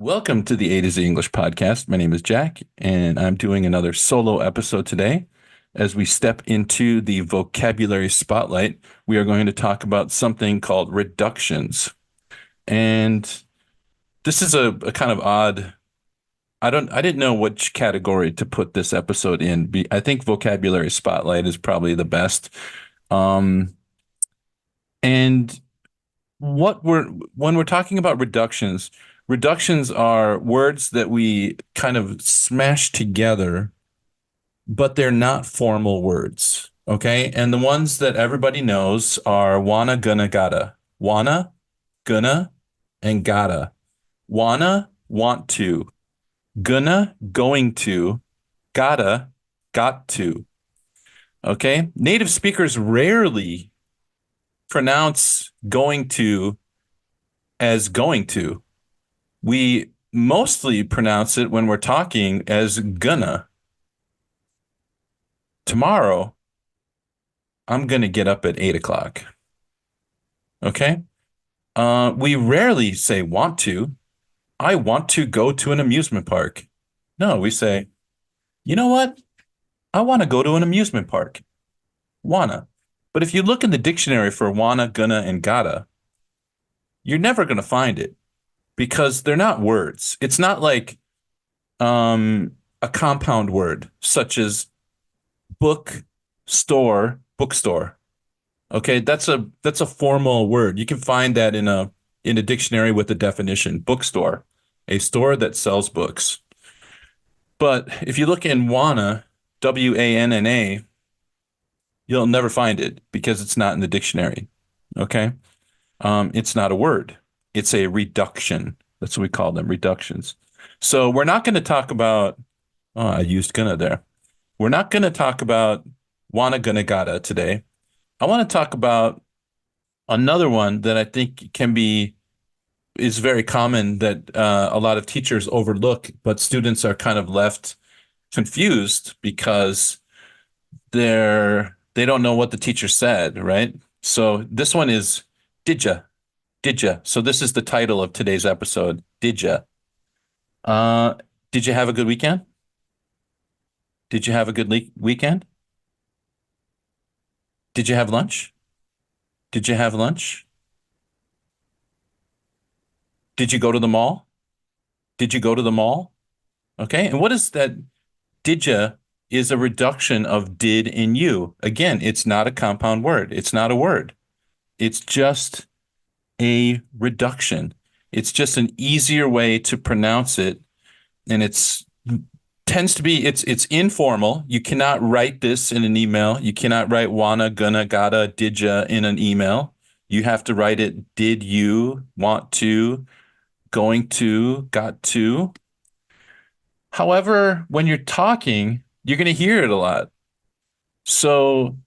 Welcome to the A to Z English podcast. My name is Jack, and I'm doing another solo episode today. As we step into the vocabulary spotlight, we are going to talk about something called reductions. And this is a kind of odd. I didn't know which category to put this episode in. I think vocabulary spotlight is probably the best. Um, and what we're when we're talking about reductions, reductions are words that we kind of smash together, but they're not formal words. Okay. And the ones that everybody knows are wanna, gonna, gotta. Wanna, gonna, and gotta. Wanna, want to. Gonna, going to. Gotta, got to. Okay. Native speakers rarely pronounce going to as going to. We mostly pronounce it when we're talking as gonna. Tomorrow, I'm gonna get up at 8 o'clock. Okay. We rarely say want to. I want to go to an amusement park. No, we say, you know what? I want to go to an amusement park. Wanna. But if you look in the dictionary for wanna, gonna, and gotta, you're never going to find it because they're not words. It's not like a compound word such as book, store, bookstore. Okay, that's a formal word. You can find that in a dictionary with a definition. Bookstore, a store that sells books. But if you look in wanna, WANNA, you'll never find it because it's not in the dictionary. Okay, it's not a word. It's a reduction. That's what we call them, reductions. So we're not going to talk about. Oh, I used gonna there. We're not going to talk about wanna, gonna, gotta today. I want to talk about another one that I think is very common that a lot of teachers overlook, but students are kind of left confused because they don't know what the teacher said, right? So this one is Didja, Didja. So this is the title of today's episode, Didja. Uh, did you have a good weekend? Did you have a good weekend? Did you have lunch? Did you have lunch? Did you go to the mall? Did you go to the mall? Okay. And what is that? Didja is a reduction of did in you. Again, it's not a compound word. It's not a word. It's just a reduction. It's just an easier way to pronounce it. And it's informal. You cannot write this in an email. You cannot write wanna, gonna, gotta, didja in an email. You have to write it did you, want to, going to, got to. However, when you're talking, you're going to hear it a lot. So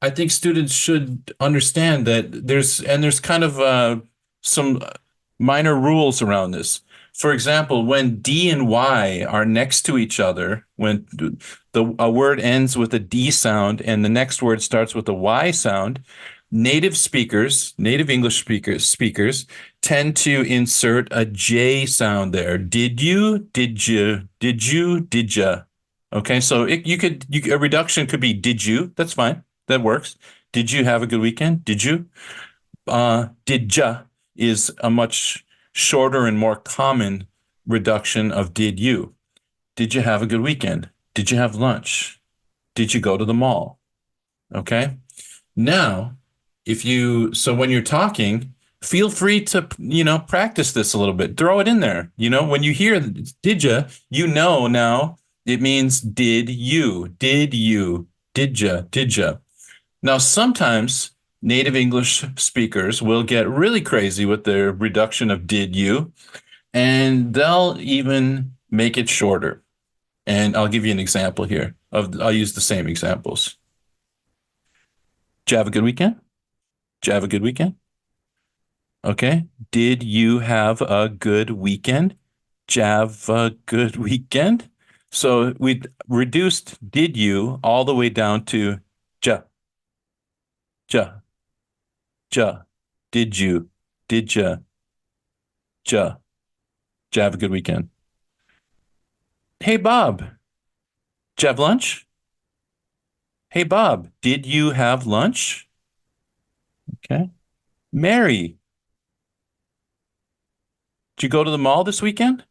I think students should understand that there's kind of some minor rules around this. For example, when D and Y are next to each other, when a word ends with a D sound and the next word starts with a Y sound, native English speakers tend to insert a J sound there. Did you? Did you? Did you? Did ya? Okay, so a reduction could be did you? That's fine. That works. Did you have a good weekend? Did you? Didja is a much shorter and more common reduction of did you? Did you have a good weekend? Did you have lunch? Did you go to the mall? Okay. Now, so when you're talking, feel free to, practice this a little bit. Throw it in there. When you hear didja, now it means did you, didja. Now, sometimes native English speakers will get really crazy with their reduction of did you, and they'll even make it shorter. And I'll give you an example here I'll use the same examples. Did you have a good weekend? Did you have a good weekend? Okay. Did you have a good weekend? Did you have a good weekend? So we reduced did you all the way down to ja, ja, ja. Did you? Did ya? Ja. Did you have a good weekend? Hey, Bob, did you have lunch? Hey, Bob, did you have lunch? Okay. Mary, did you go to the mall this weekend?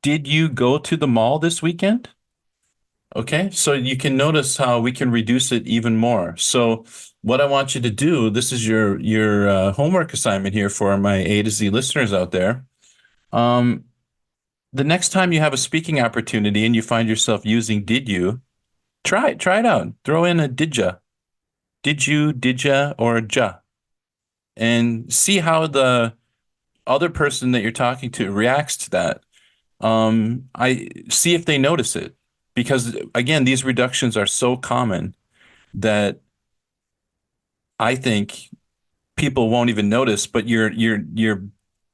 Did you go to the mall this weekend? Okay, so you can notice how we can reduce it even more. So what I want you to do, this is your homework assignment here for my A to Z listeners out there. Um, the next time you have a speaking opportunity and you find yourself using did you, try it out. Throw in a didja, did you, didja, or a ja, and see how the other person that you're talking to reacts to that. I see if they notice it because again, these reductions are so common that I think people won't even notice, but your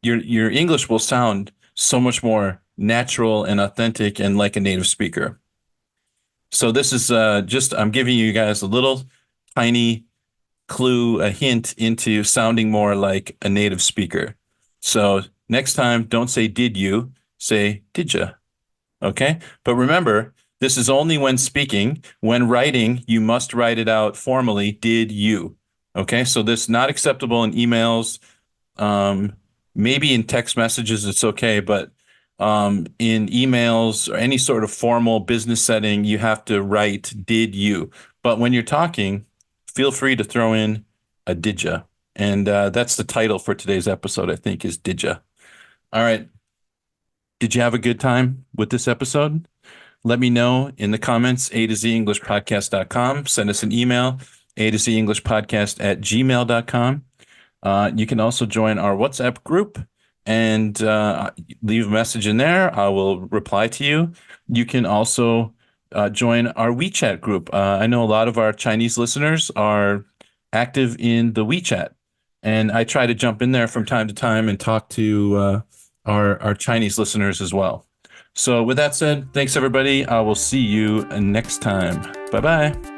English will sound so much more natural and authentic and like a native speaker. So this is just I'm giving you guys a little tiny clue, a hint into sounding more like a native speaker. So next time, don't say did you, say did ya. Okay. But remember, this is only when speaking. When writing, you must write it out formally. Did you? Okay. So this is not acceptable in emails. Um, Maybe in text messages, it's okay. But in emails or any sort of formal business setting, you have to write did you. But when you're talking, feel free to throw in a didja. And that's the title for today's episode, I think, is Didja. All right. Did you have a good time with this episode? Let me know in the comments, A to Z English Podcast.com. Send us an email, A to Z English Podcast at gmail.com. You can also join our WhatsApp group and leave a message in there. I will reply to you. You can also join our WeChat group. I know a lot of our Chinese listeners are active in the WeChat, and I try to jump in there from time to time and talk to our Chinese listeners as well. So with that said, thanks everybody. I will see you next time. Bye bye.